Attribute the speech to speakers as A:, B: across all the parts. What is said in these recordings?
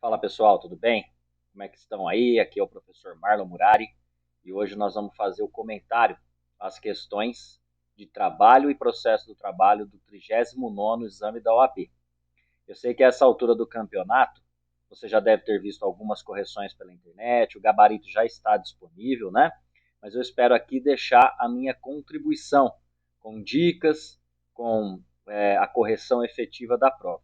A: Fala pessoal, tudo bem? Como é que estão aí? Aqui é o professor Marlon Murari e hoje nós vamos fazer o comentário às questões de trabalho e processo do trabalho do 39º exame da OAB. Eu sei que a essa altura do campeonato você já deve ter visto algumas correções pela internet, o gabarito já está disponível, né? Mas eu espero aqui deixar a minha contribuição com dicas, com a correção efetiva da prova.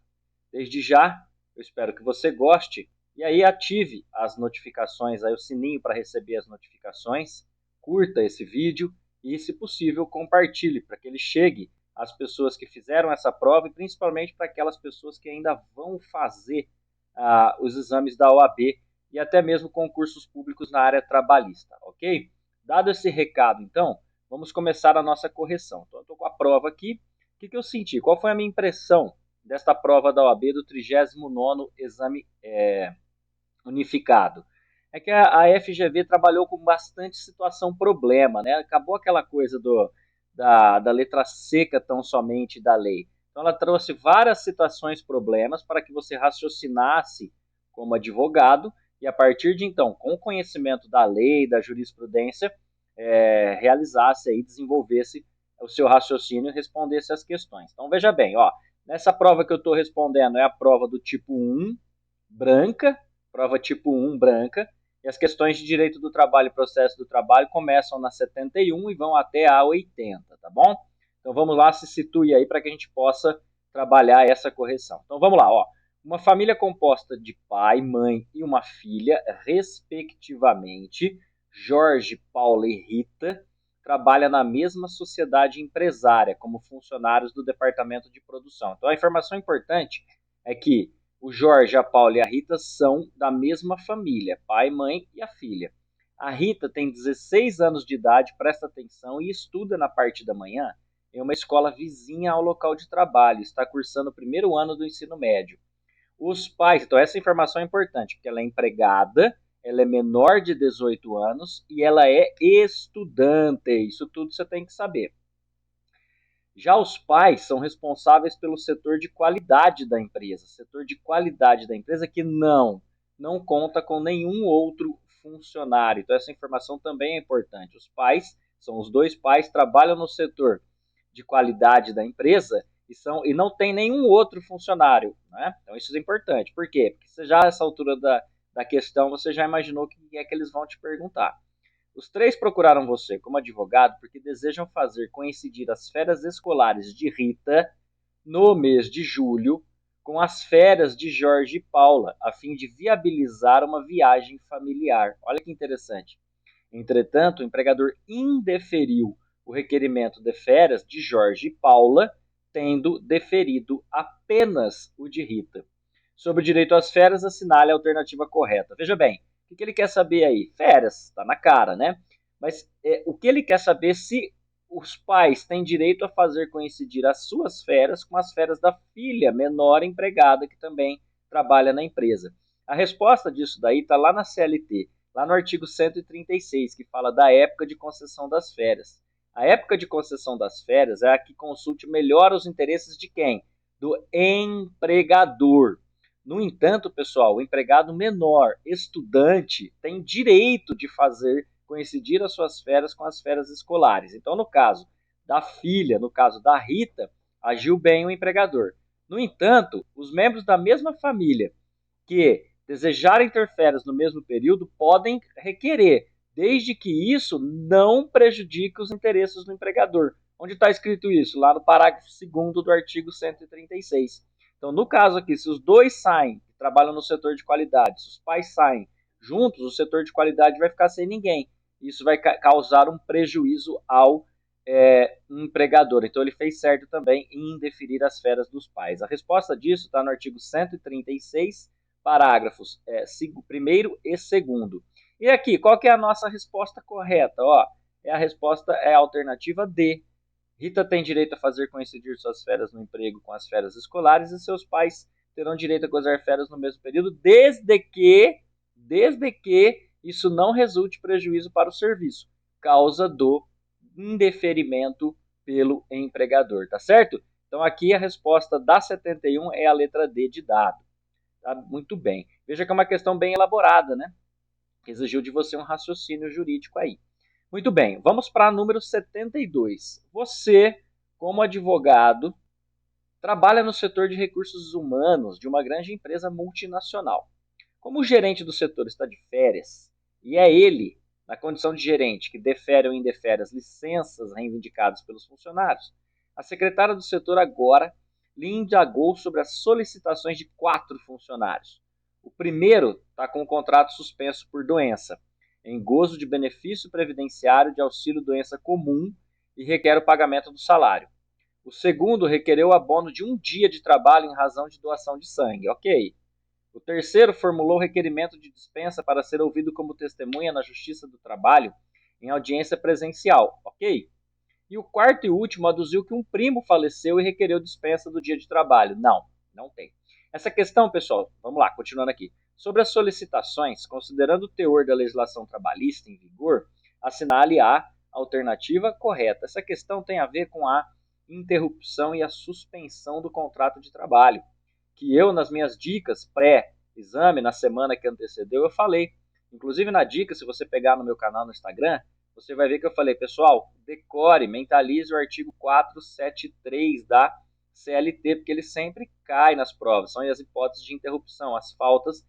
A: Desde já, eu espero que você goste e aí ative as notificações, aí o sininho para receber as notificações, curta esse vídeo e, se possível, compartilhe para que ele chegue às pessoas que fizeram essa prova e principalmente para aquelas pessoas que ainda vão fazer os exames da OAB e até mesmo concursos públicos na área trabalhista, ok? Dado esse recado, então, vamos começar a nossa correção. Então, eu estou com a prova aqui. O que eu senti? Qual foi a minha impressão desta prova da OAB do 39º exame unificado? É que a FGV trabalhou com bastante situação problema, né? Acabou aquela coisa da letra seca tão somente da lei. Então ela trouxe várias situações problemas para que você raciocinasse como advogado e a partir de então, com o conhecimento da lei, da jurisprudência, realizasse aí, desenvolvesse o seu raciocínio e respondesse as questões. Então veja bem, ó, nessa prova que eu estou respondendo é a prova do tipo 1, branca, prova tipo 1, branca, e as questões de direito do trabalho e processo do trabalho começam na 71 e vão até a 80, tá bom? Então vamos lá, se situe aí para que a gente possa trabalhar essa correção. Então vamos lá, ó. Uma família composta de pai, mãe e uma filha, respectivamente, Jorge, Paula e Rita, trabalha na mesma sociedade empresária como funcionários do departamento de produção. Então a informação importante é que o Jorge, a Paula e a Rita são da mesma família, pai, mãe e a filha. A Rita tem 16 anos de idade, presta atenção e estuda na parte da manhã em uma escola vizinha ao local de trabalho. Está cursando o primeiro ano do ensino médio. Os pais, então essa informação é importante, porque ela é empregada, ela é menor de 18 anos e ela é estudante. Isso tudo você tem que saber. Já os pais são responsáveis pelo setor de qualidade da empresa, setor de qualidade da empresa que não conta com nenhum outro funcionário. Então essa informação também é importante. Os pais, são os dois pais, trabalham no setor de qualidade da empresa e não tem nenhum outro funcionário, né? Então isso é importante. Por quê? Porque você já nessa altura da questão, você já imaginou o que é que eles vão te perguntar. Os três procuraram você como advogado porque desejam fazer coincidir as férias escolares de Rita no mês de julho com as férias de Jorge e Paula, a fim de viabilizar uma viagem familiar. Olha que interessante. Entretanto, o empregador indeferiu o requerimento de férias de Jorge e Paula, tendo deferido apenas o de Rita. Sobre o direito às férias, assinale a alternativa correta. Veja bem, o que ele quer saber aí? Férias, está na cara, né? Mas o que ele quer saber se os pais têm direito a fazer coincidir as suas férias com as férias da filha menor empregada que também trabalha na empresa. A resposta disso daí está lá na CLT, lá no artigo 136, que fala da época de concessão das férias. A época de concessão das férias é a que consulte melhor os interesses de quem? Do empregador. No entanto, pessoal, o empregado menor, estudante, tem direito de fazer coincidir as suas férias com as férias escolares. Então, no caso da filha, no caso da Rita, agiu bem o empregador. No entanto, os membros da mesma família que desejarem ter férias no mesmo período podem requerer, desde que isso não prejudique os interesses do empregador. Onde está escrito isso? Lá no parágrafo 2º do artigo 136. Então, no caso aqui, se os dois saem, trabalham no setor de qualidade, se os pais saem juntos, o setor de qualidade vai ficar sem ninguém. Isso vai causar um prejuízo ao empregador. Então, ele fez certo também em indeferir as férias dos pais. A resposta disso está no artigo 136, parágrafos 1º e 2º. E aqui, qual que é a nossa resposta correta? Ó, a resposta é a alternativa D. Rita tem direito a fazer coincidir suas férias no emprego com as férias escolares e seus pais terão direito a gozar férias no mesmo período, desde que isso não resulte prejuízo para o serviço, causa do indeferimento pelo empregador, tá certo? Então aqui a resposta da 71 é a letra D de dado. Tá muito bem. Veja que é uma questão bem elaborada, né? Que exigiu de você um raciocínio jurídico aí. Muito bem, vamos para número 72. Você, como advogado, trabalha no setor de recursos humanos de uma grande empresa multinacional. Como o gerente do setor está de férias, e é ele, na condição de gerente, que defere ou indefere as licenças reivindicadas pelos funcionários, a secretária do setor agora lhe indagou sobre as solicitações de 4 funcionários. O primeiro está com o contrato suspenso por doença, em gozo de benefício previdenciário de auxílio-doença comum e requer o pagamento do salário. O segundo requereu abono de 1 dia de trabalho em razão de doação de sangue. Ok. O terceiro formulou requerimento de dispensa para ser ouvido como testemunha na Justiça do Trabalho em audiência presencial. Ok. E o quarto e último aduziu que um primo faleceu e requereu dispensa do dia de trabalho. Não, não tem. Essa questão, pessoal, vamos lá, continuando aqui. Sobre as solicitações, considerando o teor da legislação trabalhista em vigor, assinale a alternativa correta. Essa questão tem a ver com a interrupção e a suspensão do contrato de trabalho, que eu, nas minhas dicas pré-exame, na semana que antecedeu, eu falei. Inclusive na dica, se você pegar no meu canal no Instagram, você vai ver que eu falei, pessoal, decore, mentalize o artigo 473 da CLT, porque ele sempre cai nas provas. São as hipóteses de interrupção, as faltas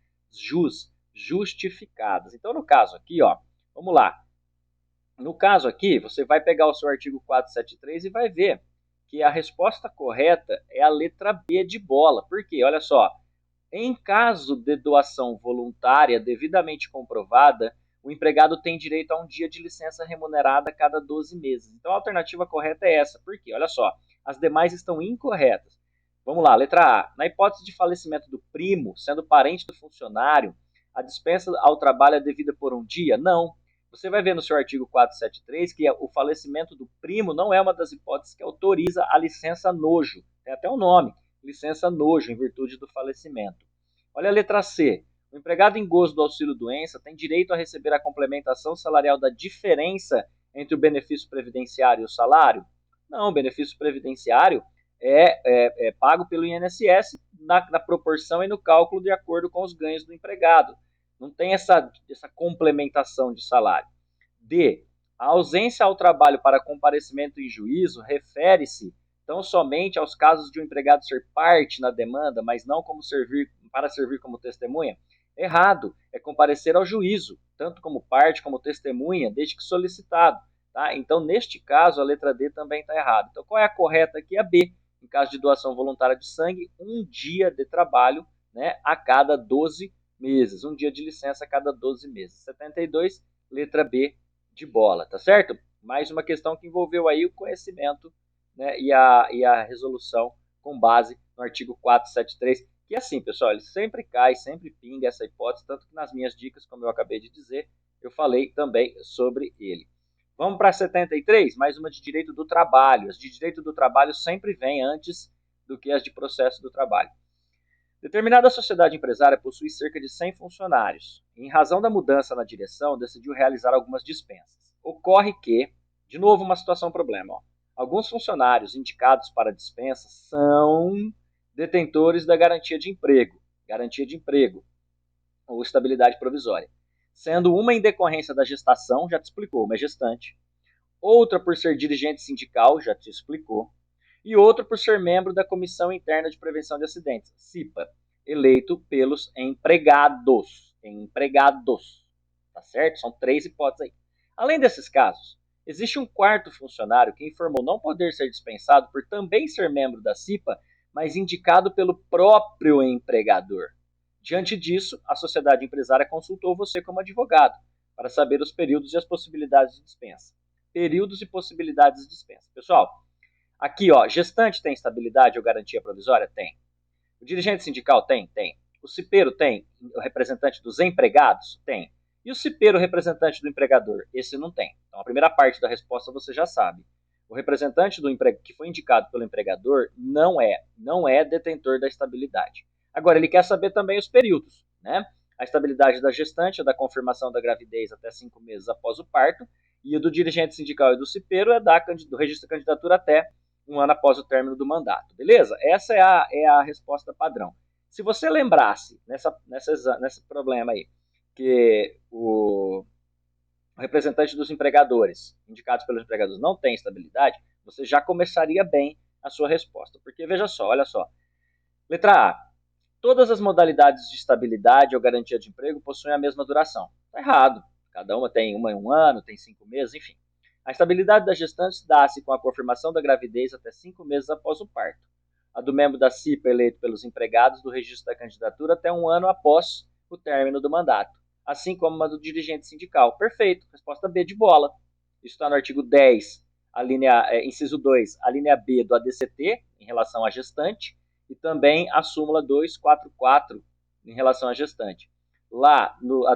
A: justificadas. Então, no caso aqui, ó, vamos lá. No caso aqui, você vai pegar o seu artigo 473 e vai ver que a resposta correta é a letra B de bola. Por quê? Olha só. Em caso de doação voluntária devidamente comprovada, o empregado tem direito a 1 dia de licença remunerada a cada 12 meses. Então a alternativa correta é essa. Por quê? Olha só, as demais estão incorretas. Vamos lá, letra A. Na hipótese de falecimento do primo, sendo parente do funcionário, a dispensa ao trabalho é devida por 1 dia? Não. Você vai ver no seu artigo 473 que o falecimento do primo não é uma das hipóteses que autoriza a licença nojo. Tem até um nome, licença nojo, em virtude do falecimento. Olha a letra C. O empregado em gozo do auxílio-doença tem direito a receber a complementação salarial da diferença entre o benefício previdenciário e o salário? Não, o benefício previdenciário é pago pelo INSS na proporção e no cálculo de acordo com os ganhos do empregado. Não tem essa complementação de salário. D. A ausência ao trabalho para comparecimento em juízo refere-se tão somente aos casos de um empregado ser parte na demanda, mas não para servir como testemunha? Errado. É comparecer ao juízo, tanto como parte como testemunha, desde que solicitado. Tá? Então, neste caso, a letra D também está errada. Então, qual é a correta aqui? A B. Em caso de doação voluntária de sangue, 1 dia de trabalho, né, a cada 12 meses. 1 dia de licença a cada 12 meses. 72, letra B de bola, tá certo? Mais uma questão que envolveu aí o conhecimento, né, e a resolução com base no artigo 473, que é assim, pessoal, ele sempre cai, sempre pinga essa hipótese, tanto que nas minhas dicas, como eu acabei de dizer, eu falei também sobre ele. Vamos para 73, mais uma de direito do trabalho. As de direito do trabalho sempre vêm antes do que as de processo do trabalho. Determinada sociedade empresária possui cerca de 100 funcionários. Em razão da mudança na direção, decidiu realizar algumas dispensas. Ocorre que, de novo, uma situação problema. Alguns funcionários indicados para dispensa são detentores da garantia de emprego ou estabilidade provisória, sendo uma em decorrência da gestação, já te explicou, uma é gestante, outra por ser dirigente sindical, já te explicou, e outro por ser membro da Comissão Interna de Prevenção de Acidentes, CIPA, eleito pelos empregados. Tá certo? São 3 hipóteses aí. Além desses casos, existe um quarto funcionário que informou não poder ser dispensado por também ser membro da CIPA, mas indicado pelo próprio empregador. Diante disso, a sociedade empresária consultou você como advogado para saber os períodos e as possibilidades de dispensa. Períodos e possibilidades de dispensa. Pessoal, aqui, ó, gestante tem estabilidade ou garantia provisória? Tem. O dirigente sindical tem? Tem. O cipeiro tem? O representante dos empregados? Tem. E o cipeiro representante do empregador? Esse não tem. Então, a primeira parte da resposta você já sabe. O representante que foi indicado pelo empregador não é detentor da estabilidade. Agora, ele quer saber também os períodos, né? A estabilidade da gestante é da confirmação da gravidez até 5 meses após o parto, e o do dirigente sindical e do cipeiro é do registro de candidatura até 1 ano após o término do mandato. Beleza? Essa é a resposta padrão. Se você lembrasse nesse problema aí, que o representante dos empregadores, indicados pelos empregadores, não tem estabilidade, você já começaria bem a sua resposta. Porque veja só, olha só. Letra A. Todas as modalidades de estabilidade ou garantia de emprego possuem a mesma duração. Está errado. Cada uma tem uma em um ano, tem 5 meses, enfim. A estabilidade da gestante dá-se com a confirmação da gravidez até 5 meses após o parto. A do membro da CIPA eleito pelos empregados do registro da candidatura até um ano após o término do mandato. Assim como a do dirigente sindical. Perfeito. Resposta B de bola. Isso está no artigo 10, inciso 2, a linha B do ADCT, em relação à gestante, e também a súmula 244 em relação à gestante. Lá, a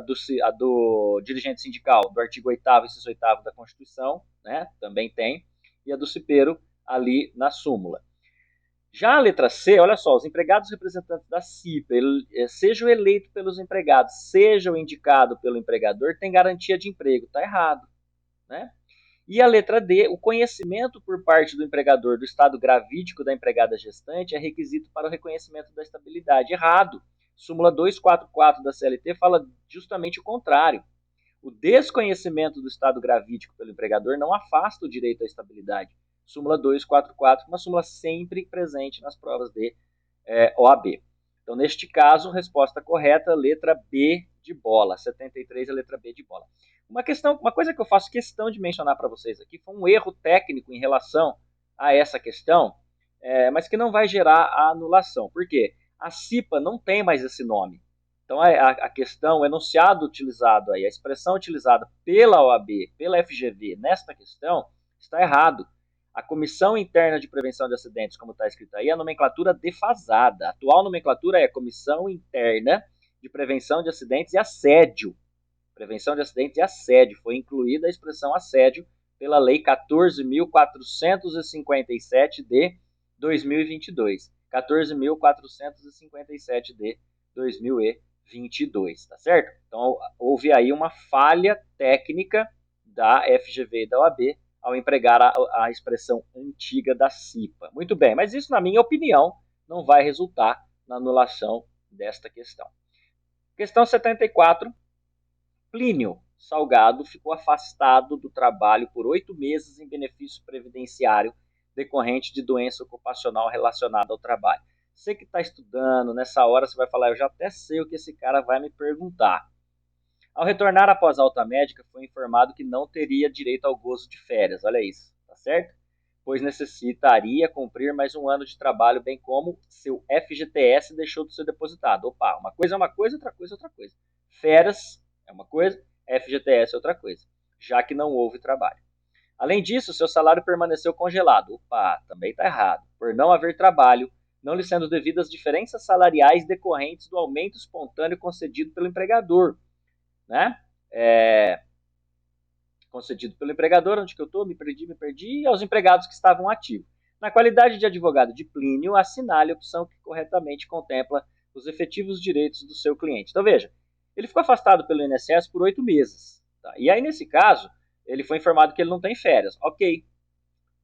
A: do dirigente sindical, do artigo 8º, inciso 8º da Constituição, né, também tem, e a do cipeiro ali na súmula. Já a letra C, olha só, os empregados representantes da CIPA, sejam eleitos pelos empregados, sejam indicados pelo empregador, tem garantia de emprego. Está errado, né? E a letra D, o conhecimento por parte do empregador do estado gravídico da empregada gestante é requisito para o reconhecimento da estabilidade. Errado. Súmula 244 da CLT fala justamente o contrário. O desconhecimento do estado gravídico pelo empregador não afasta o direito à estabilidade. Súmula 244, uma súmula sempre presente nas provas de OAB. Então, neste caso, resposta correta, letra B de bola. 73 é a letra B de bola. Uma coisa que eu faço questão de mencionar para vocês aqui foi um erro técnico em relação a essa questão, mas que não vai gerar a anulação. Por quê? A CIPA não tem mais esse nome. Então, a questão, o enunciado utilizado aí, a expressão utilizada pela OAB, pela FGV nesta questão, está errado. A Comissão Interna de Prevenção de Acidentes, como está escrito aí, é a nomenclatura defasada. A atual nomenclatura é Comissão Interna de Prevenção de Acidentes e Assédio. Prevenção de Acidentes e Assédio. Foi incluída a expressão assédio pela Lei 14.457 de 2022. 14.457 de 2022, tá certo? Então, houve aí uma falha técnica da FGV e da OAB ao empregar a expressão antiga da CIPA. Muito bem, mas isso, na minha opinião, não vai resultar na anulação desta questão. Questão 74. Plínio Salgado ficou afastado do trabalho por 8 meses em benefício previdenciário decorrente de doença ocupacional relacionada ao trabalho. Você que está estudando, nessa hora você vai falar, eu já até sei o que esse cara vai me perguntar. Ao retornar após a alta médica, foi informado que não teria direito ao gozo de férias, olha isso, tá certo? Pois necessitaria cumprir mais um ano de trabalho, bem como seu FGTS deixou de ser depositado. Opa, uma coisa é uma coisa, outra coisa é outra coisa. Férias é uma coisa, FGTS é outra coisa, já que não houve trabalho. Além disso, seu salário permaneceu congelado. Opa, também está errado. Por não haver trabalho, não lhe sendo devidas diferenças salariais decorrentes do aumento espontâneo concedido pelo empregador, né? Concedido pelo empregador, onde que eu estou? Me perdi, e aos empregados que estavam ativos. Na qualidade de advogado de Plínio, assinale a opção que corretamente contempla os efetivos direitos do seu cliente. Então, veja, ele ficou afastado pelo INSS por 8 meses. Tá? E aí, nesse caso, ele foi informado que ele não tem férias. Ok.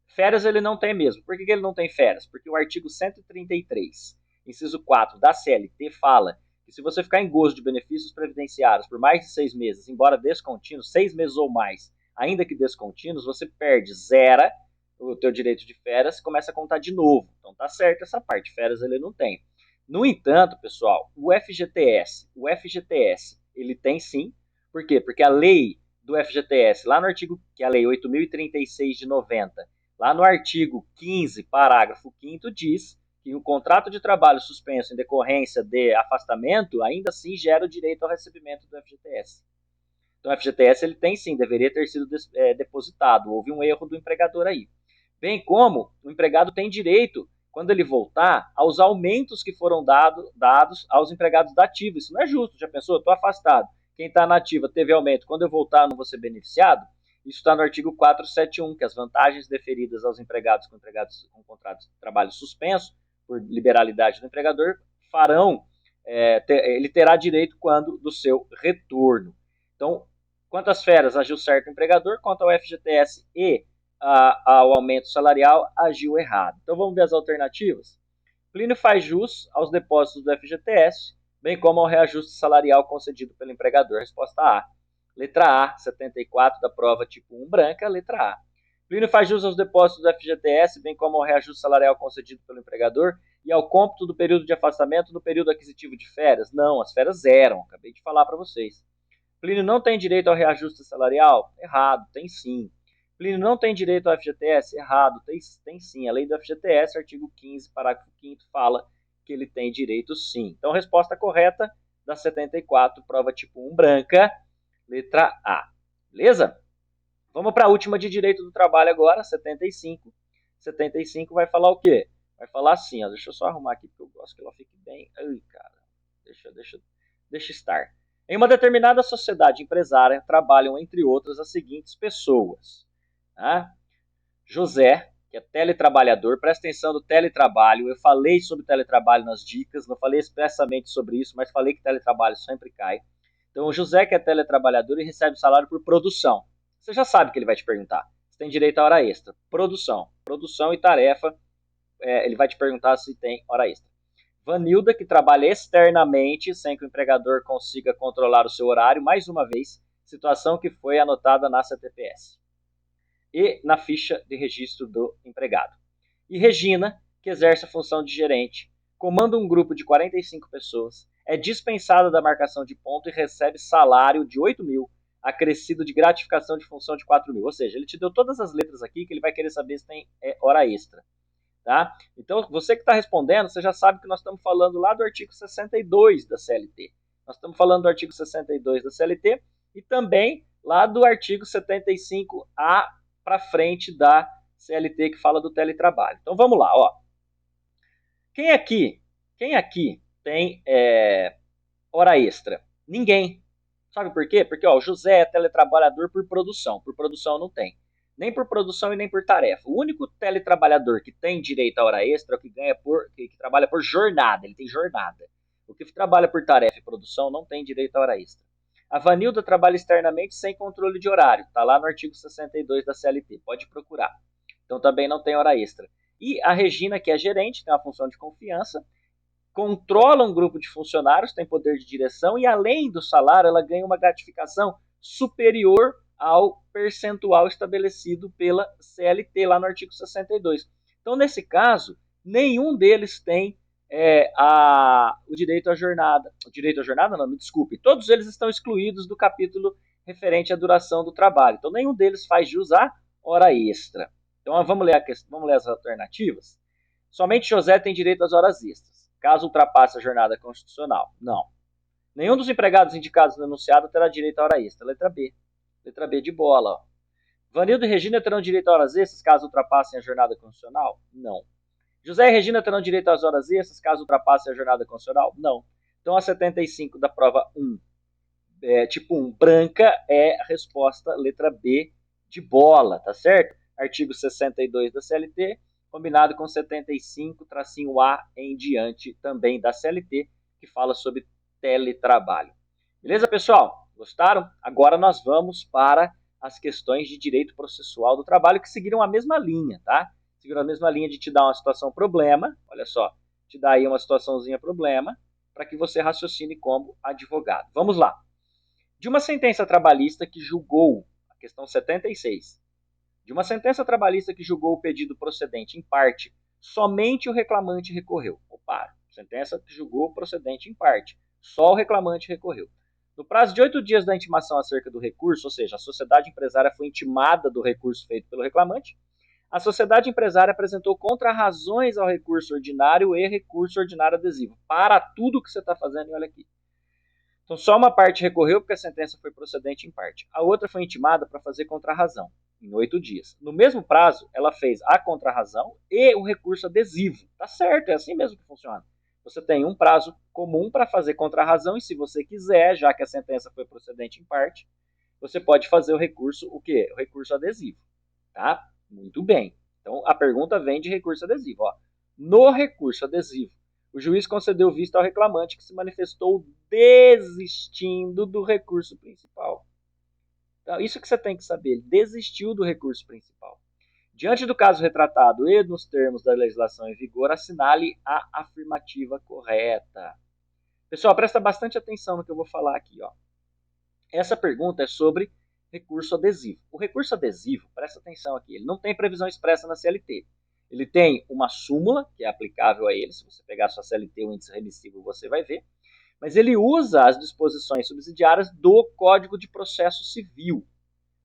A: Férias ele não tem mesmo. Por que ele não tem férias? Porque o artigo 133, inciso 4 da CLT fala que se você ficar em gozo de benefícios previdenciários por mais de 6 meses, embora descontínuos, 6 meses ou mais, ainda que descontínuos, você perde, zera o teu direito de férias e começa a contar de novo. Então tá certo essa parte, férias ele não tem. No entanto, pessoal, o FGTS, ele tem sim. Por quê? Porque a lei do FGTS, lá no artigo, que é a lei 8.036 de 90, lá no artigo 15, parágrafo 5º, diz que o contrato de trabalho suspenso em decorrência de afastamento ainda assim gera o direito ao recebimento do FGTS. Então, o FGTS ele tem sim, deveria ter sido depositado. Houve um erro do empregador aí. Bem como o empregado tem direito, quando ele voltar, aos aumentos que foram dados aos empregados da ativa. Isso não é justo. Já pensou? Estou afastado. Quem está na ativa teve aumento. Quando eu voltar, não vou ser beneficiado? Isso está no artigo 471, que as vantagens deferidas aos empregados com contratos de trabalho suspenso, por liberalidade do empregador, ele terá direito quando do seu retorno. Então, quanto às férias, agiu certo o empregador, quanto ao FGTS e ao aumento salarial, agiu errado. Então, vamos ver as alternativas? Plínio faz jus aos depósitos do FGTS, bem como ao reajuste salarial concedido pelo empregador. Resposta A. Letra A, 74 da prova tipo 1 branca, letra A. Plínio faz jus aos depósitos do FGTS, bem como ao reajuste salarial concedido pelo empregador e ao cômputo do período de afastamento no período aquisitivo de férias. Não, as férias eram, acabei de falar para vocês. Plínio não tem direito ao reajuste salarial? Errado, tem sim. Plínio não tem direito ao FGTS? Errado, tem sim. A lei do FGTS, artigo 15, parágrafo 5º, fala que ele tem direito sim. Então, resposta correta da 74, prova tipo 1 branca, letra A. Beleza? Vamos para a última de direito do trabalho agora, 75. 75 vai falar o quê? Vai falar assim, ó, deixa eu só arrumar aqui porque eu gosto que ela fique bem. Ai, cara, deixa estar. Em uma determinada sociedade empresária trabalham, entre outras, as seguintes pessoas. Tá? José, que é teletrabalhador, presta atenção no teletrabalho. Eu falei sobre teletrabalho nas dicas, não falei expressamente sobre isso, mas falei que teletrabalho sempre cai. Então, o José, que é teletrabalhador e recebe salário por produção. Você já sabe que ele vai te perguntar. Você tem direito a hora extra. Produção. Produção e tarefa. Ele vai te perguntar se tem hora extra. Vanilda, que trabalha externamente, sem que o empregador consiga controlar o seu horário, mais uma vez, situação que foi anotada na CTPS e na ficha de registro do empregado. E Regina, que exerce a função de gerente, comanda um grupo de 45 pessoas, é dispensada da marcação de ponto e recebe salário de 8 mil, acrescido de gratificação de função de 4 mil. Ou seja, ele te deu todas as letras aqui que ele vai querer saber se tem hora extra. Tá? Então, você que está respondendo, você já sabe que nós estamos falando lá do artigo 62 da CLT. Nós estamos falando do artigo 62 da CLT e também lá do artigo 75A para frente da CLT que fala do teletrabalho. Então, vamos lá. Ó. Quem aqui tem hora extra? Ninguém. Sabe por quê? Porque ó, o José é teletrabalhador por produção. Por produção não tem. Nem por produção e nem por tarefa. O único teletrabalhador que tem direito à hora extra é o que ganha que trabalha por jornada. Ele tem jornada. O que trabalha por tarefa e produção não tem direito à hora extra. A Vanilda trabalha externamente sem controle de horário. Está lá no artigo 62 da CLT. Pode procurar. Então também não tem hora extra. E a Regina, que é gerente, tem uma função de confiança, controla um grupo de funcionários, tem poder de direção e, além do salário, ela ganha uma gratificação superior ao percentual estabelecido pela CLT, lá no artigo 62. Então, nesse caso, nenhum deles tem o direito à jornada. O direito à jornada, não, me desculpe. Todos eles estão excluídos do capítulo referente à duração do trabalho. Então, nenhum deles faz jus à hora extra. Então, vamos ler as alternativas. Somente José tem direito às horas extras, caso ultrapasse a jornada constitucional. Não. Nenhum dos empregados indicados no enunciado terá direito à hora extra. Letra B. Letra B de bola. Ó. Vanildo e Regina terão direito a horas extras caso ultrapassem a jornada constitucional? Não. José e Regina terão direito às horas extras caso ultrapassem a jornada constitucional? Não. Então a 75 da prova 1, tipo 1, branca, é a resposta letra B de bola, tá certo? Artigo 62 da CLT, combinado com 75-A em diante também da CLT, que fala sobre teletrabalho. Beleza, pessoal? Gostaram? Agora nós vamos para as questões de direito processual do trabalho que seguiram a mesma linha, tá? Seguiram a mesma linha de te dar uma situação problema, olha só, te dar aí uma situaçãozinha problema, para que você raciocine como advogado. Vamos lá. De uma sentença trabalhista que julgou, a questão 76, de uma sentença trabalhista que julgou o pedido procedente em parte, somente o reclamante recorreu. Opa, sentença que julgou procedente em parte, só o reclamante recorreu. No prazo de 8 dias da intimação acerca do recurso, ou seja, a sociedade empresária foi intimada do recurso feito pelo reclamante, a sociedade empresária apresentou contrarrazões ao recurso ordinário e recurso ordinário adesivo. Para tudo que você está fazendo, olha aqui. Então, só uma parte recorreu porque a sentença foi procedente em parte. A outra foi intimada para fazer contrarrazão, em 8 dias. No mesmo prazo, ela fez a contrarrazão e o recurso adesivo. Tá certo, é assim mesmo que funciona. Você tem um prazo comum para fazer contrarrazão e, se você quiser, já que a sentença foi procedente em parte, você pode fazer o recurso, o quê? O recurso adesivo. Tá? Muito bem. Então, a pergunta vem de recurso adesivo. Ó. No recurso adesivo, o juiz concedeu vista ao reclamante que se manifestou desistindo do recurso principal. Então, isso que você tem que saber. Ele desistiu do recurso principal. Diante do caso retratado e nos termos da legislação em vigor, assinale a afirmativa correta. Pessoal, presta bastante atenção no que eu vou falar aqui, ó. Essa pergunta é sobre recurso adesivo. O recurso adesivo, presta atenção aqui, ele não tem previsão expressa na CLT. Ele tem uma súmula, que é aplicável a ele. Se você pegar a sua CLT, o índice remissivo, você vai ver. Mas ele usa as disposições subsidiárias do Código de Processo Civil,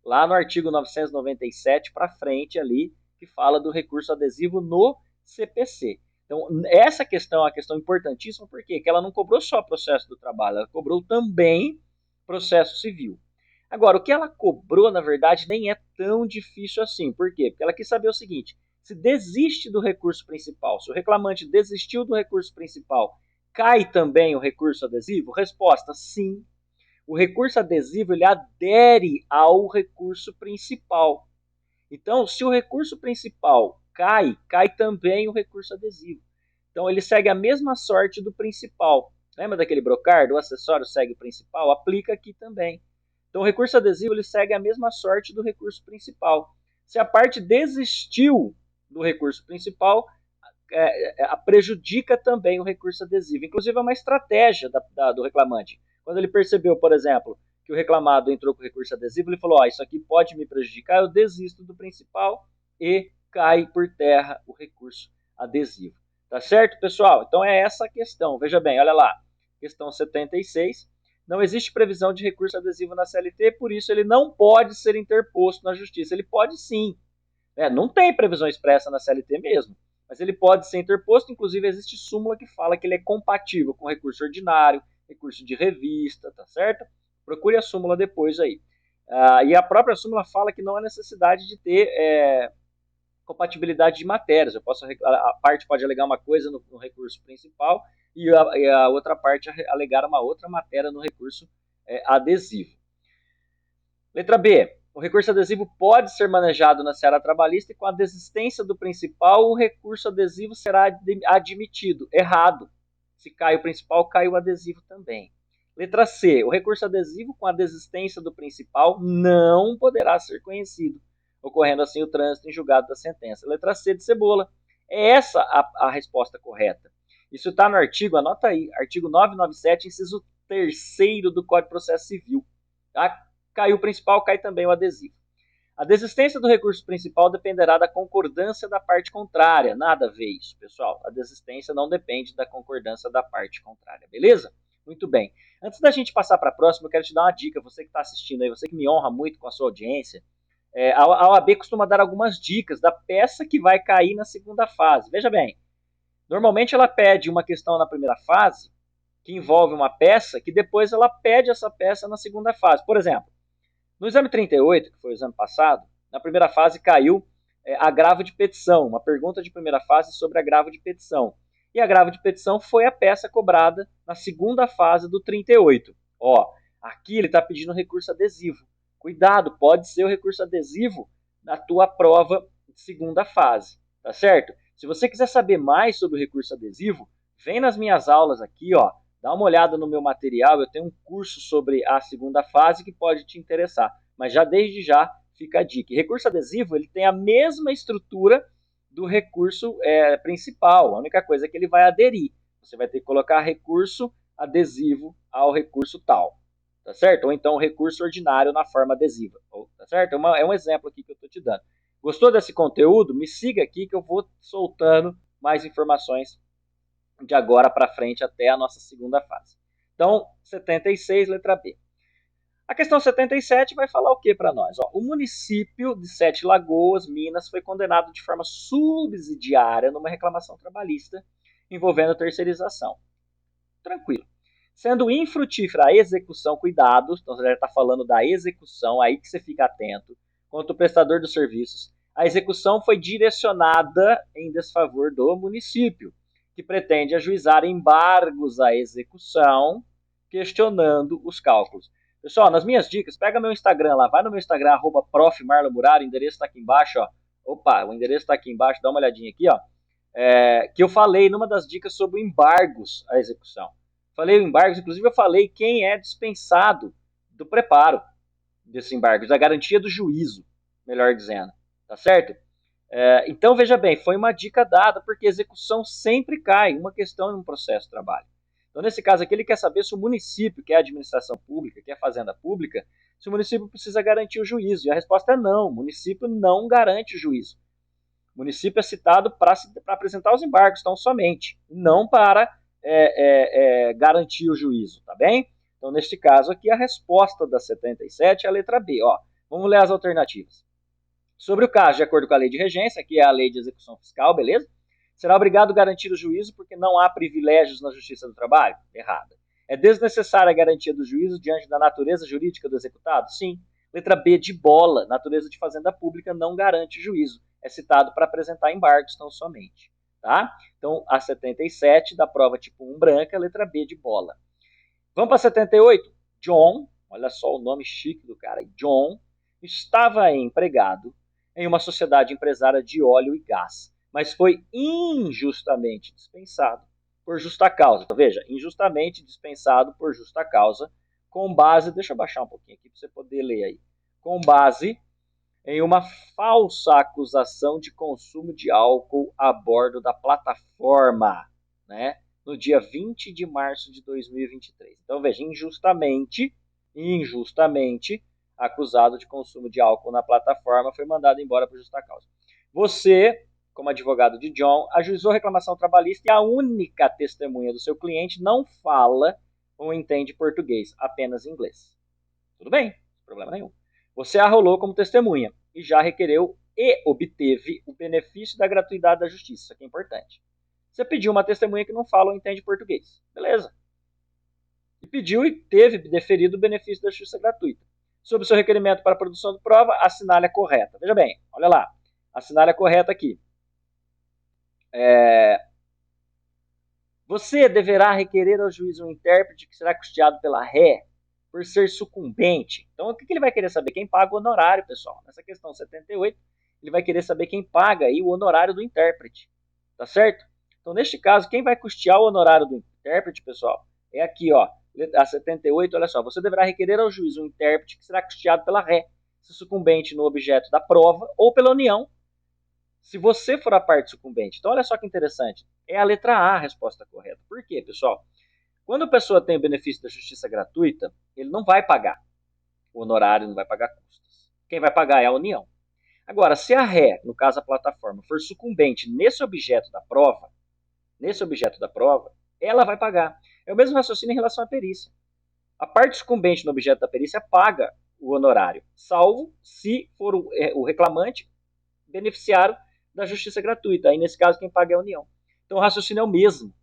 A: lá no artigo 997 para frente ali, que fala do recurso adesivo no CPC. Então, essa questão é uma questão importantíssima, porque ela não cobrou só processo do trabalho, ela cobrou também processo civil. Agora, o que ela cobrou, na verdade, nem é tão difícil assim. Por quê? Porque ela quis saber o seguinte: se desiste do recurso principal, se o reclamante desistiu do recurso principal, cai também o recurso adesivo? Resposta: sim. O recurso adesivo ele adere ao recurso principal. Então, se o recurso principal cai, cai também o recurso adesivo. Então, ele segue a mesma sorte do principal. Lembra daquele brocardo? O acessório segue o principal? Aplica aqui também. Então, o recurso adesivo ele segue a mesma sorte do recurso principal. Se a parte desistiu do recurso principal, prejudica também o recurso adesivo. Inclusive, é uma estratégia do reclamante. Quando ele percebeu, por exemplo, que o reclamado entrou com recurso adesivo, ele falou: isso aqui pode me prejudicar, eu desisto do principal e cai por terra o recurso adesivo. Tá certo, pessoal? Então é essa a questão. Veja bem, olha lá. Questão 76. Não existe previsão de recurso adesivo na CLT, por isso ele não pode ser interposto na Justiça. Ele pode sim. Não tem previsão expressa na CLT mesmo, mas ele pode ser interposto. Inclusive, existe súmula que fala que ele é compatível com recurso ordinário, recurso de revista, tá certo? Procure a súmula depois aí. E a própria súmula fala que não há necessidade de ter compatibilidade de matérias. A parte pode alegar uma coisa no recurso principal e a outra parte alegar uma outra matéria no recurso adesivo. Letra B. O recurso adesivo pode ser manejado na seara trabalhista e com a desistência do principal, o recurso adesivo será admitido. Errado. Se cai o principal, cai o adesivo também. Letra C. O recurso adesivo com a desistência do principal não poderá ser conhecido, ocorrendo assim o trânsito em julgado da sentença. Letra C de cebola. É essa a resposta correta. Isso está no artigo, anota aí, artigo 997, inciso 3º do Código de Processo Civil. Tá? Caiu o principal, cai também o adesivo. A desistência do recurso principal dependerá da concordância da parte contrária. Nada a ver isso, pessoal. A desistência não depende da concordância da parte contrária, beleza? Muito bem. Antes da gente passar para a próxima, eu quero te dar uma dica. Você que está assistindo aí, você que me honra muito com a sua audiência, a OAB costuma dar algumas dicas da peça que vai cair na segunda fase. Veja bem, normalmente ela pede uma questão na primeira fase, que envolve uma peça, que depois ela pede essa peça na segunda fase. Por exemplo, no exame 38, que foi o exame passado, na primeira fase caiu agravo de petição, uma pergunta de primeira fase sobre agravo de petição. E agravo de petição foi a peça cobrada na segunda fase do 38. Aqui ele está pedindo recurso adesivo. Cuidado, pode ser o recurso adesivo na tua prova de segunda fase, tá certo? Se você quiser saber mais sobre o recurso adesivo, vem nas minhas aulas aqui, dá uma olhada no meu material. Eu tenho um curso sobre a segunda fase que pode te interessar. Mas já desde já fica a dica. Recurso adesivo ele tem a mesma estrutura do recurso principal. A única coisa é que ele vai aderir. Você vai ter que colocar recurso adesivo ao recurso tal. Tá certo? Ou então recurso ordinário na forma adesiva. Tá certo? É um exemplo aqui que eu estou te dando. Gostou desse conteúdo? Me siga aqui que eu vou soltando mais informações de agora para frente até a nossa segunda fase. Então, 76, letra B. A questão 77 vai falar o que para nós? O município de Sete Lagoas, Minas, foi condenado de forma subsidiária numa reclamação trabalhista envolvendo terceirização. Tranquilo. Sendo infrutífera a execução, cuidado, então você já está falando da execução, aí que você fica atento, quanto o prestador dos serviços, a execução foi direcionada em desfavor do município, que pretende ajuizar embargos à execução, questionando os cálculos. Pessoal, nas minhas dicas, pega meu Instagram lá, vai no meu Instagram, @profmarlomuraro, o endereço está aqui embaixo, o endereço está aqui embaixo, dá uma olhadinha aqui, que eu falei numa das dicas sobre embargos à execução. Falei embargos, inclusive eu falei quem é dispensado do preparo desses embargos, da garantia do juízo, melhor dizendo, tá certo? Então, veja bem, foi uma dica dada, porque execução sempre cai, uma questão em um processo de trabalho. Então, nesse caso aqui, ele quer saber se o município, que é a administração pública, que é a fazenda pública, se o município precisa garantir o juízo. E a resposta é não, o município não garante o juízo. O município é citado para apresentar os embargos, tão somente, não para garantir o juízo, tá bem? Então, neste caso aqui, a resposta da 77 é a letra B. Ó, vamos ler as alternativas. Sobre o caso, de acordo com a lei de regência, que é a lei de execução fiscal, beleza? Será obrigado a garantir o juízo porque não há privilégios na justiça do trabalho? Errada. É desnecessária a garantia do juízo diante da natureza jurídica do executado? Sim. Letra B, de bola. Natureza de fazenda pública não garante juízo. É citado para apresentar embargos tão somente. Tá? Então, a 77 da prova tipo 1 branca, letra B, de bola. Vamos para 78. John, olha só o nome chique do cara, John, estava empregado em uma sociedade empresária de óleo e gás, mas foi injustamente dispensado por justa causa. Então, veja, injustamente dispensado por justa causa, com base, deixa eu baixar um pouquinho aqui para você poder ler aí, com base em uma falsa acusação de consumo de álcool a bordo da plataforma, né? No dia 20 de março de 2023. Então, veja, injustamente, acusado de consumo de álcool na plataforma, foi mandado embora por justa causa. Você, como advogado de John, ajuizou reclamação trabalhista e a única testemunha do seu cliente não fala ou entende português, apenas inglês. Tudo bem, problema nenhum. Você arrolou como testemunha e já requereu e obteve o benefício da gratuidade da justiça. Isso aqui é importante. Você pediu uma testemunha que não fala ou entende português. Beleza. E pediu e teve deferido o benefício da justiça gratuita. Sobre o seu requerimento para a produção de prova, assinale a correta. Veja bem, olha lá. Assinale a correta aqui. Você deverá requerer ao juiz um intérprete que será custeado pela ré por ser sucumbente. Então, o que ele vai querer saber? Quem paga o honorário, pessoal. Nessa questão 78, ele vai querer saber quem paga aí o honorário do intérprete. Tá certo? Então, neste caso, quem vai custear o honorário do intérprete, pessoal, é aqui, ó, a 78, olha só. Você deverá requerer ao juiz um intérprete que será custeado pela ré, se sucumbente no objeto da prova, ou pela união, se você for a parte sucumbente. Então, olha só que interessante. É a letra A a resposta correta. Por quê, pessoal? Quando a pessoa tem o benefício da justiça gratuita, ele não vai pagar o honorário, não vai pagar custos. Quem vai pagar é a união. Agora, se a ré, no caso a plataforma, for sucumbente nesse objeto da prova, ela vai pagar. É o mesmo raciocínio em relação à perícia. A parte sucumbente no objeto da perícia paga o honorário, salvo se for o reclamante beneficiário da justiça gratuita. Aí, nesse caso, quem paga é a união. Então, o raciocínio é o mesmo.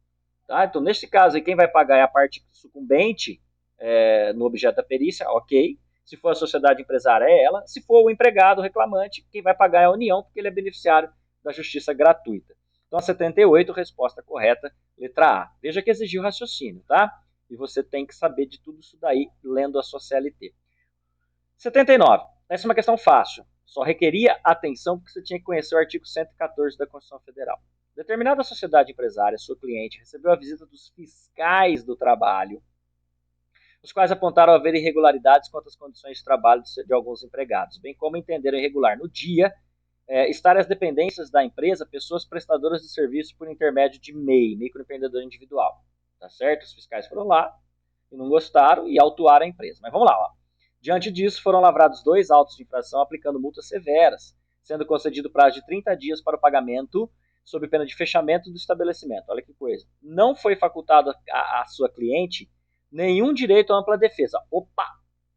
A: Tá? Então, neste caso, quem vai pagar é a parte sucumbente no objeto da perícia, ok. Se for a sociedade empresária, é ela. Se for o empregado, o reclamante, quem vai pagar é a união, porque ele é beneficiário da justiça gratuita. Então, a 78, resposta correta, letra A. Veja que exigiu raciocínio, tá? E você tem que saber de tudo isso daí lendo a sua CLT. 79. Essa é uma questão fácil. Só requeria atenção porque você tinha que conhecer o artigo 114 da Constituição Federal. Determinada sociedade empresária, sua cliente, recebeu a visita dos fiscais do trabalho, os quais apontaram haver irregularidades quanto às condições de trabalho de alguns empregados, bem como entenderam irregular no dia estar as dependências da empresa pessoas prestadoras de serviço por intermédio de MEI, microempreendedor individual. Tá certo? Os fiscais foram lá e não gostaram e autuaram a empresa. Mas vamos lá, ó. Diante disso, foram lavrados 2 autos de infração aplicando multas severas, sendo concedido prazo de 30 dias para o pagamento sob pena de fechamento do estabelecimento. Olha que coisa. Não foi facultado à sua cliente nenhum direito à ampla defesa. Opa!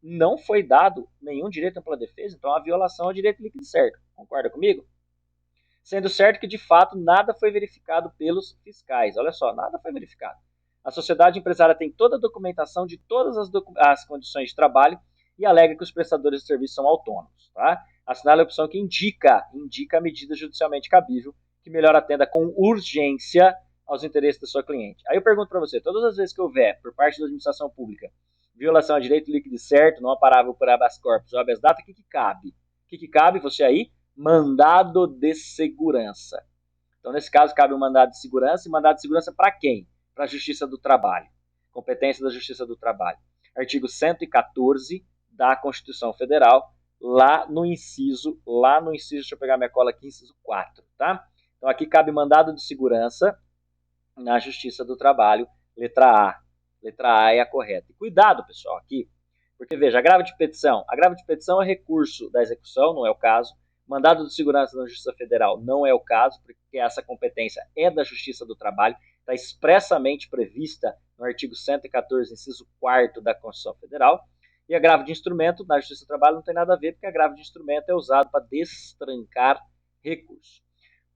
A: Não foi dado nenhum direito à ampla defesa, então a violação ao direito líquido certo. Concorda comigo? Sendo certo que, de fato, nada foi verificado pelos fiscais. Olha só, nada foi verificado. A sociedade empresária tem toda a documentação de todas as condições de trabalho e alega que os prestadores de serviço são autônomos. Tá? Assinale a opção que indica a medida judicialmente cabível que melhor atenda com urgência aos interesses da sua cliente. Aí eu pergunto para você, todas as vezes que houver, por parte da administração pública, violação a direito líquido certo, não amparável por habeas corpus ou habeas data, o que cabe? O que cabe, você aí? Mandado de segurança. Então, nesse caso, cabe um mandado de segurança. E mandado de segurança para quem? Para a Justiça do Trabalho. Competência da Justiça do Trabalho. Artigo 114 da Constituição Federal, lá no inciso, deixa eu pegar minha cola aqui, inciso 4, tá? Então aqui cabe mandado de segurança na Justiça do Trabalho, letra A. Letra A é a correta. E cuidado, pessoal, aqui, porque veja, agravo de petição é recurso da execução, não é o caso. Mandado de segurança na Justiça Federal não é o caso, porque essa competência é da Justiça do Trabalho, está expressamente prevista no artigo 114, inciso 4º da Constituição Federal. E agravo de instrumento na Justiça do Trabalho não tem nada a ver, porque agravo de instrumento é usado para destrancar recurso.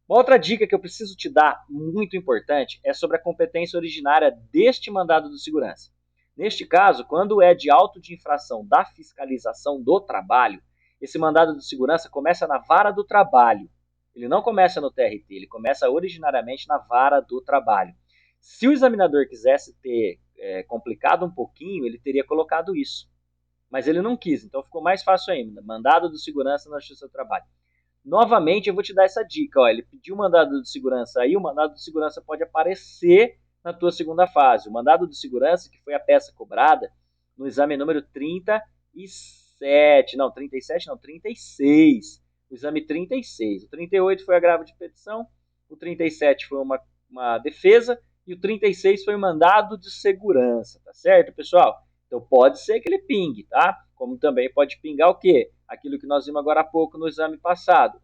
A: Uma outra dica que eu preciso te dar, muito importante, é sobre a competência originária deste mandado de segurança. Neste caso, quando é de auto de infração da fiscalização do trabalho, esse mandado de segurança começa na vara do trabalho. Ele não começa no TRT, ele começa originariamente na vara do trabalho. Se o examinador quisesse ter complicado um pouquinho, ele teria colocado isso. Mas ele não quis, então ficou mais fácil ainda. Mandado de segurança na Justiça do Trabalho. Novamente, eu vou te dar essa dica. Ó, ele pediu o mandado de segurança aí, o mandado de segurança pode aparecer na tua segunda fase. O mandado de segurança, que foi a peça cobrada no exame número 37, não, 37 não, 36. O exame 36. O 38 foi agravo de petição, o 37 foi uma defesa e o 36 foi o mandado de segurança, tá certo, pessoal? Então pode ser que ele pingue, tá? Como também pode pingar o quê? Aquilo que nós vimos agora há pouco no exame passado,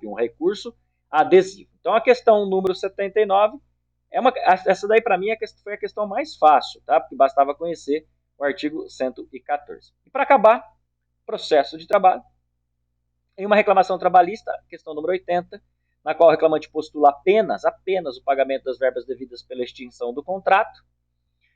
A: um recurso adesivo. Então a questão número 79, essa daí para mim foi a questão mais fácil, tá? Porque bastava conhecer o artigo 114. E para acabar, processo de trabalho. Em uma reclamação trabalhista, questão número 80, na qual o reclamante postula apenas o pagamento das verbas devidas pela extinção do contrato,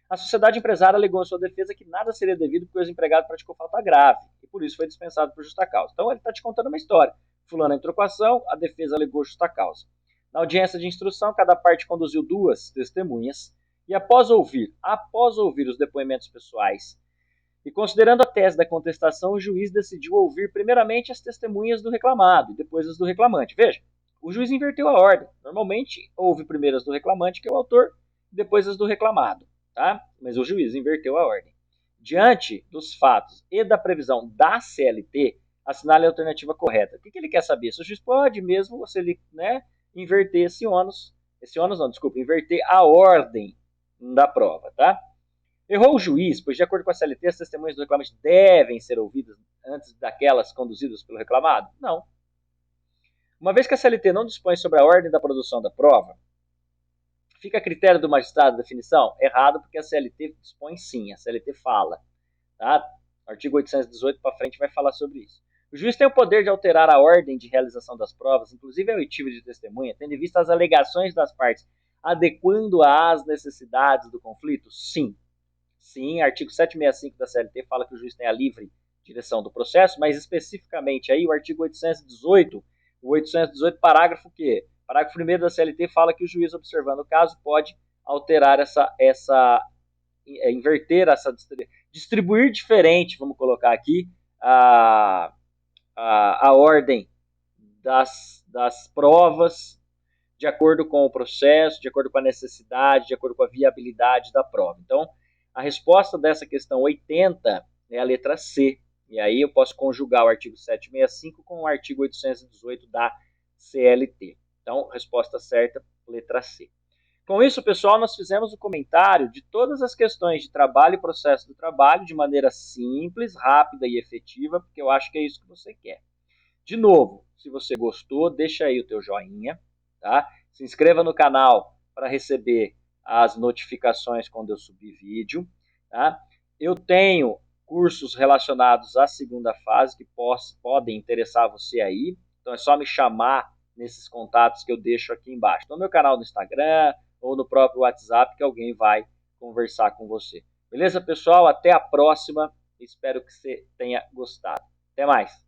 A: a sociedade empresária alegou em sua defesa que nada seria devido porque o ex-empregado praticou falta grave e por isso foi dispensado por justa causa. Então ele está te contando uma história. Fulano entrou com a ação, a defesa alegou justa causa. Na audiência de instrução, cada parte conduziu 2 testemunhas e após ouvir os depoimentos pessoais e considerando a tese da contestação, o juiz decidiu ouvir primeiramente as testemunhas do reclamado e depois as do reclamante. Veja, o juiz inverteu a ordem. Normalmente ouve primeiro as do reclamante, que é o autor, e depois as do reclamado. Tá? Mas o juiz inverteu a ordem. Diante dos fatos e da previsão da CLT, assinale a alternativa correta. O que ele quer saber? Se o juiz pode mesmo se ele, inverter inverter a ordem da prova, tá? Errou o juiz, pois de acordo com a CLT, as testemunhas do reclamante devem ser ouvidas antes daquelas conduzidas pelo reclamado? Não. Uma vez que a CLT não dispõe sobre a ordem da produção da prova, fica a critério do magistrado a definição? Errado, porque a CLT dispõe sim, a CLT fala. Tá? O artigo 818 para frente vai falar sobre isso. O juiz tem o poder de alterar a ordem de realização das provas, inclusive a oitiva de testemunha, tendo em vista as alegações das partes, adequando-a às necessidades do conflito? Sim. Sim, artigo 765 da CLT fala que o juiz tem a livre direção do processo, mas especificamente aí o artigo 818, parágrafo quê? Parágrafo 1º da CLT fala que o juiz, observando o caso, pode alterar inverter distribuir diferente, vamos colocar aqui, a ordem das provas de acordo com o processo, de acordo com a necessidade, de acordo com a viabilidade da prova. Então, a resposta dessa questão 80 é a letra C. E aí eu posso conjugar o artigo 765 com o artigo 818 da CLT. Então, resposta certa, letra C. Com isso, pessoal, nós fizemos o comentário de todas as questões de trabalho e processo do trabalho de maneira simples, rápida e efetiva, porque eu acho que é isso que você quer. De novo, se você gostou, deixa aí o teu joinha, tá? Se inscreva no canal para receber as notificações quando eu subir vídeo, tá? Eu tenho cursos relacionados à segunda fase que podem interessar você aí, então é só me chamar nesses contatos que eu deixo aqui embaixo, no meu canal do Instagram ou no próprio WhatsApp, que alguém vai conversar com você. Beleza, pessoal? Até a próxima. Espero que você tenha gostado. Até mais.